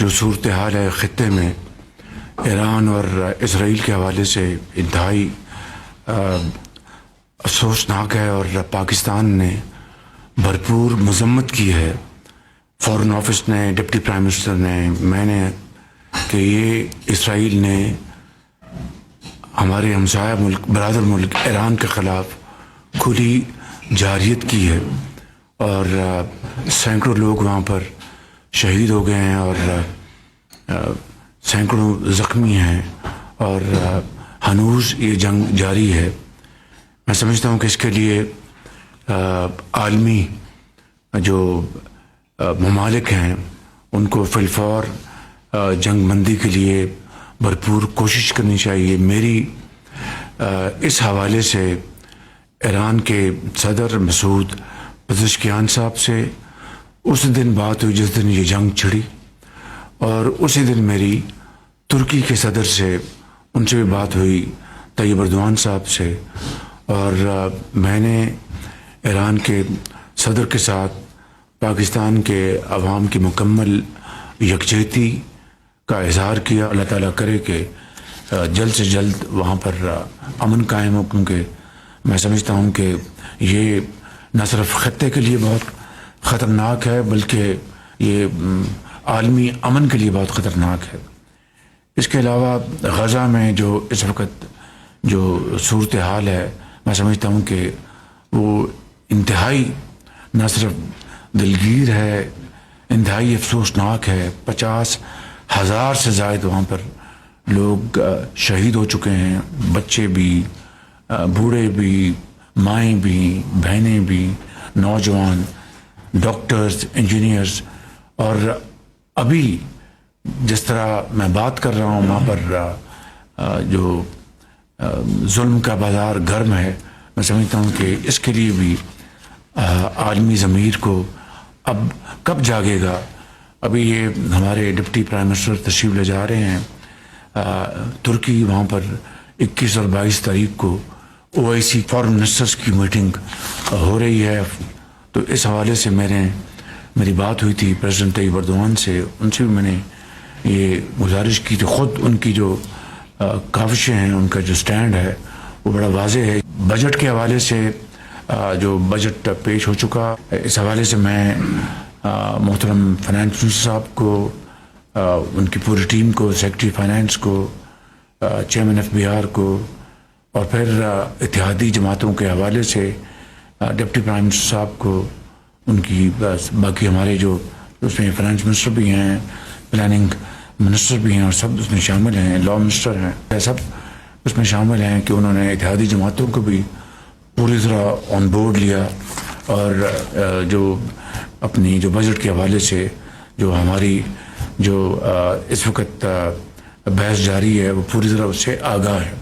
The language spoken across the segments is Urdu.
جو صورتحال ہے خطے میں ایران اور اسرائیل کے حوالے سے انتہائی افسوسناک ہے، اور پاکستان نے بھرپور مذمت کی ہے، فارن آفس نے، ڈپٹی پرائم منسٹر نے، میں نے، کہ یہ اسرائیل نے ہمارے ہمسایہ ملک، برادر ملک ایران کے خلاف کھلی جارحیت کی ہے، اور سینکڑوں لوگ وہاں پر شہید ہو گئے ہیں اور سینکڑوں زخمی ہیں، اور ہنوز یہ جنگ جاری ہے۔ میں سمجھتا ہوں کہ اس کے لیے عالمی جو ممالک ہیں ان کو فی الفور جنگ بندی کے لیے بھرپور کوشش کرنی چاہیے۔ میری اس حوالے سے ایران کے صدر مسعود پزشکیان صاحب سے اس دن بات ہوئی جس دن یہ جنگ چھڑی، اور اسی دن میری ترکی کے صدر سے، ان سے بھی بات ہوئی، طیب اردوان صاحب سے، اور میں نے ایران کے صدر کے ساتھ پاکستان کے عوام کی مکمل یکجہتی کا اظہار کیا۔ اللہ تعالیٰ کرے کہ جلد سے جلد وہاں پر امن قائم ہو، کیونکہ میں سمجھتا ہوں کہ یہ نہ صرف خطے کے لیے بہت خطرناک ہے بلکہ یہ عالمی امن کے لیے بہت خطرناک ہے۔ اس کے علاوہ غزہ میں جو اس وقت جو صورتحال ہے، میں سمجھتا ہوں کہ وہ انتہائی نہ صرف دلگیر ہے، انتہائی افسوسناک ہے۔ 50,000 سے زائد وہاں پر لوگ شہید ہو چکے ہیں، بچے بھی، بوڑھے بھی، مائیں بھی، بہنیں بھی، نوجوان، ڈاکٹرز، انجینئرز، اور ابھی جس طرح میں بات کر رہا ہوں وہاں پر جو ظلم کا بازار گرم ہے۔ میں سمجھتا ہوں کہ اس کے لیے بھی عالمی ضمیر کو اب کب جاگے گا۔ ابھی یہ ہمارے ڈپٹی پرائم منسٹر تشریف لے جا رہے ہیں ترکی، وہاں پر 21 اور 22 تاریخ کو OIC فارن منسٹرز کی میٹنگ ہو رہی ہے، تو اس حوالے سے میری بات ہوئی تھی پریزیڈنٹ طیب اردوان سے، ان سے بھی میں نے یہ گزارش کی تھی۔ خود ان کی جو کاوشیں ہیں، ان کا جو سٹینڈ ہے وہ بڑا واضح ہے۔ بجٹ کے حوالے سے جو بجٹ پیش ہو چکا، اس حوالے سے میں محترم فائنانس منسٹر صاحب کو، ان کی پوری ٹیم کو، سیکرٹری فائنانس کو، چیئرمین FBR کو، اور پھر اتحادی جماعتوں کے حوالے سے ڈپٹی پرائم منسٹر صاحب کو، ان کی باقی ہمارے جو اس میں فائنانس منسٹر بھی ہیں، پلاننگ منسٹر بھی ہیں، اور سب اس میں شامل ہیں، لاء منسٹر ہیں، سب اس میں شامل ہیں کہ انہوں نے اتحادی جماعتوں کو بھی پوری طرح آن بورڈ لیا، اور جو اپنی جو بجٹ کے حوالے سے جو ہماری جو اس وقت بحث جاری ہے وہ پوری طرح اس سے آگاہ ہے۔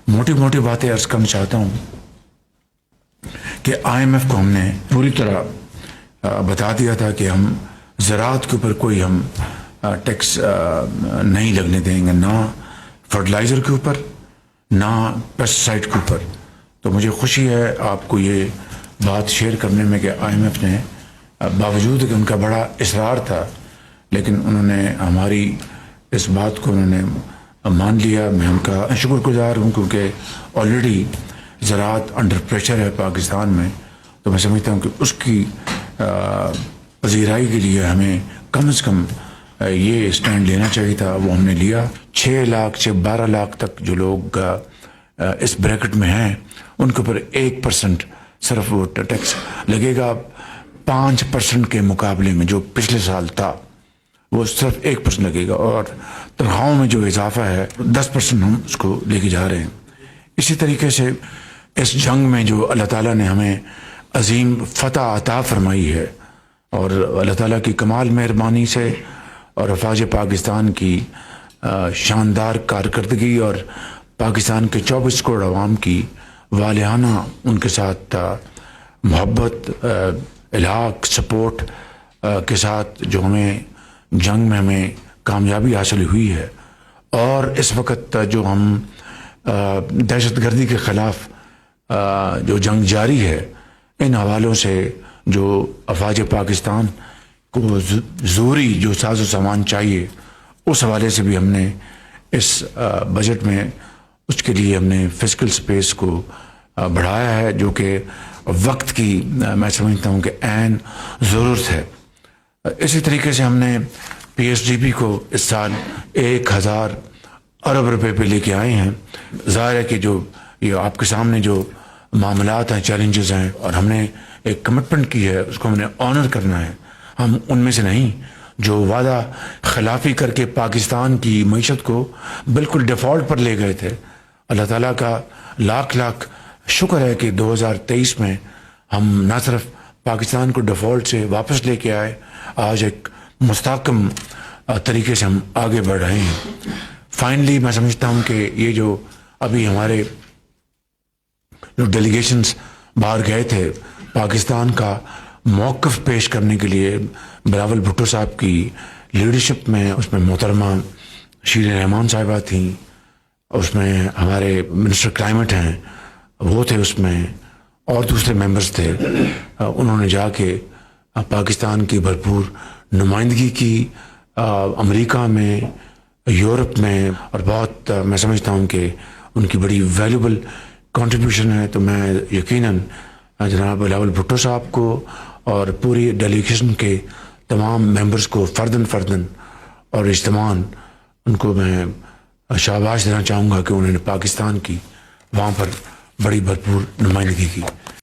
موٹی موٹی باتیں عرض کرنا چاہتا ہوں کہ IMF کو ہم نے پوری طرح بتا دیا تھا کہ ہم زراعت کے اوپر کوئی ہم ٹیکس نہیں لگنے دیں گے، نہ فرٹیلائزر کے اوپر، نہ پیسٹیسائڈ کے اوپر۔ تو مجھے خوشی ہے آپ کو یہ بات شیئر کرنے میں کہ IMF نے باوجود کہ ان کا بڑا اصرار تھا، لیکن انہوں نے ہماری اس بات کو انہوں نے مان لیا۔ میں ان کا شکر گزار ہوں، کیونکہ آلریڈی زراعت انڈر پریشر ہے پاکستان میں، تو میں سمجھتا ہوں کہ اس کی پذیرائی کے لیے ہمیں کم از کم یہ سٹینڈ لینا چاہیے تھا، وہ ہم نے لیا۔ 6 لاکھ سے 12 لاکھ تک جو لوگ اس بریکٹ میں ہیں ان کے اوپر 1% صرف وہ ٹیکس لگے گا، 5% کے مقابلے میں جو پچھلے سال تھا وہ صرف 1% لگے گا، اور تنخواہوں میں جو اضافہ ہے 10% ہم اس کو لے کے جا رہے ہیں۔ اسی طریقے سے اس جنگ میں جو اللہ تعالیٰ نے ہمیں عظیم فتح عطا فرمائی ہے، اور اللہ تعالیٰ کی کمال مہربانی سے اور افواج پاکستان کی شاندار کارکردگی اور پاکستان کے 24 کروڑ عوام کی والہانہ ان کے ساتھ محبت، الحاق، سپورٹ کے ساتھ جو ہمیں جنگ میں ہمیں کامیابی حاصل ہوئی ہے، اور اس وقت جو ہم دہشت گردی کے خلاف جو جنگ جاری ہے، ان حوالوں سے جو افواج پاکستان کو ضروری جو ساز و سامان چاہیے اس حوالے سے بھی ہم نے اس بجٹ میں اس کے لیے ہم نے فزیکل سپیس کو بڑھایا ہے، جو کہ وقت کی میں سمجھتا ہوں کہ عین ضرورت ہے۔ اسی طریقے سے ہم نے پی ایس ڈی پی کو اس سال 1000 ارب روپے پہ لے کے آئے ہیں۔ ظاہر ہے کہ جو یہ آپ کے سامنے جو معاملات ہیں، چیلنجز ہیں، اور ہم نے ایک کمٹمنٹ کی ہے، اس کو ہم نے آنر کرنا ہے۔ ہم ان میں سے نہیں جو وعدہ خلافی کر کے پاکستان کی معیشت کو بالکل ڈیفالٹ پر لے گئے تھے۔ اللہ تعالیٰ کا لاکھ لاکھ شکر ہے کہ 2023 میں ہم نہ صرف پاکستان کو ڈیفالٹ سے واپس لے کے آئے، آج ایک مستحکم طریقے سے ہم آگے بڑھ رہے ہیں۔ فائنلی میں سمجھتا ہوں کہ یہ جو ابھی ہمارے جو ڈیلیگیشنز باہر گئے تھے پاکستان کا موقف پیش کرنے کے لیے، بلاول بھٹو صاحب کی لیڈرشپ میں، اس میں محترمہ شیریں رحمان صاحبہ تھیں، اس میں ہمارے منسٹر کلائمیٹ ہیں وہ تھے، اس میں اور دوسرے ممبرز تھے۔ انہوں نے جا کے پاکستان کی بھرپور نمائندگی کی امریکہ میں، یورپ میں، اور بہت میں سمجھتا ہوں کہ ان کی بڑی ویلیوبل کنٹریبیوشن ہے۔ تو میں یقیناً جناب بلاول بھٹو صاحب کو اور پوری ڈیلیگیشن کے تمام ممبرز کو فرداً اور اجتماعاً ان کو میں شاباش دینا چاہوں گا کہ انہوں نے پاکستان کی وہاں پر بڑی بھرپور نمائندگی کی۔